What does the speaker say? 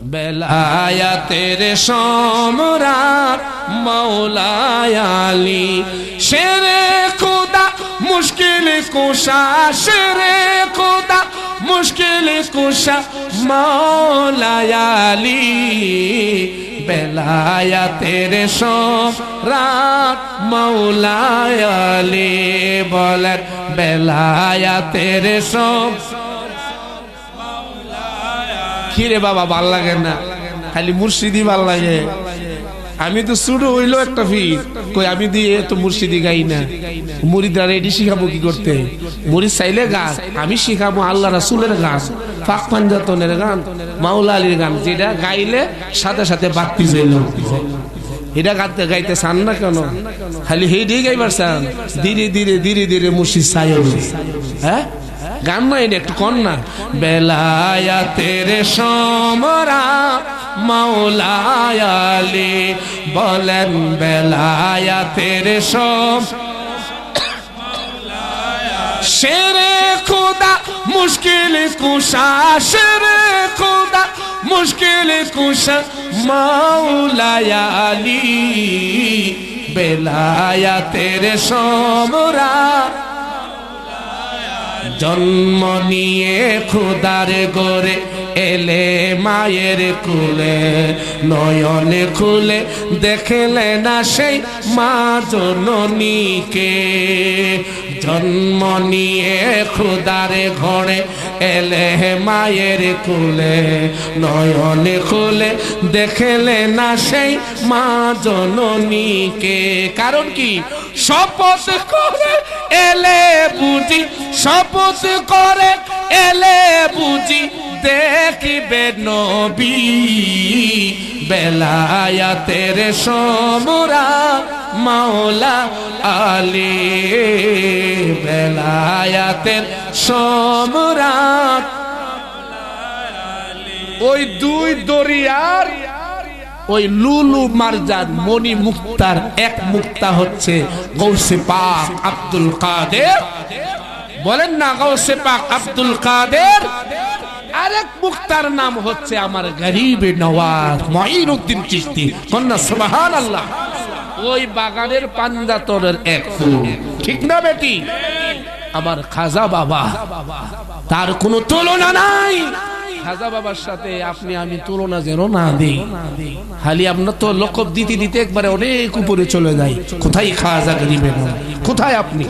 বেলায়াতের সম্রাট মৌলা আলী শেরে খোদা মুশকিল কুশা শেরে খোদা মুশকিল কুশা মৌলা আলী বেলায়াতের সম্রাট মৌলা আলী বলেন বেলায়াতের কিরে বাবা ভাল লাগে না খালি মুর্শিদি ভাল লাগে আমি তো শুরু হইলো একটা ফির কই আমি দিয়ে তো মুর্শিদি গাই না মুরিদরা রেডি শিখাবো কি করতে মুরিদ চাইলে গান আমি শিখাবো আল্লাহ রাসূলের গান পাক পাঞ্জাতনের গান মাওলা আলীর গান যেটা গাইলে সাথে সাথে বাতি জ্বলে এটা গাইতে গাইতে চান না কেন খালি হেডেই গাইবার চান ধীরে ধীরে ধীরে ধীরে মুর্শিদ চাই হ্যাঁ গান নাই একটু কন না বেলায়াতের সম্রাট মৌলা আলী বলেন বেলায়াতের শেরে খোদা মুশকিল কুশা শেরে খোদা মুশকিল কুশা মৌলা আলী বেলায়াতের সম্রাট জন্ম নিয়ে খোদার গরে এলে মায়ের কুলে নয়নে খুলে দেখলে না সেই মা জননীকে জন্ম নিয়ে খোদার ঘরে এলে মায়ের কুলে নয়নে খুলে দেখলে না সেই মা জননীকে কারণ কি শপথ করে এলে বুঝি শপথ করে এলে বুঝি দেখিবে নবী বেলায়াতের সম্রাট মাওলা আলী বেলায়াতের সম্রাট ওই দুই দরিয়ার ওই লুলু মারজান মনি মুক্তার এক মুক্তা হচ্ছে গৌসে পাক আব্দুল কাদের বলেন না গৌসে পাক আব্দুল কাদের আরেক মুক্তার নাম হচ্ছে আমার গরিবে নওয়াজ মঈনুদ্দিন চিশতি কন্যা সুবহানাল্লাহ ওই বাগানের পাঞ্জাতনের এক ফুল ঠিক না বেটি আমার খাজা বাবা তার কোনো তুলনা নাই খাজা বাবার সাথে আপনি আমি তুলনা যেন না দিই খালি আপনার তো লকব দিতে দিতে একবারে অনেক উপরে চলে যাই কোথায় খাজা গরিবে নওয়াজ কোথায় আপনি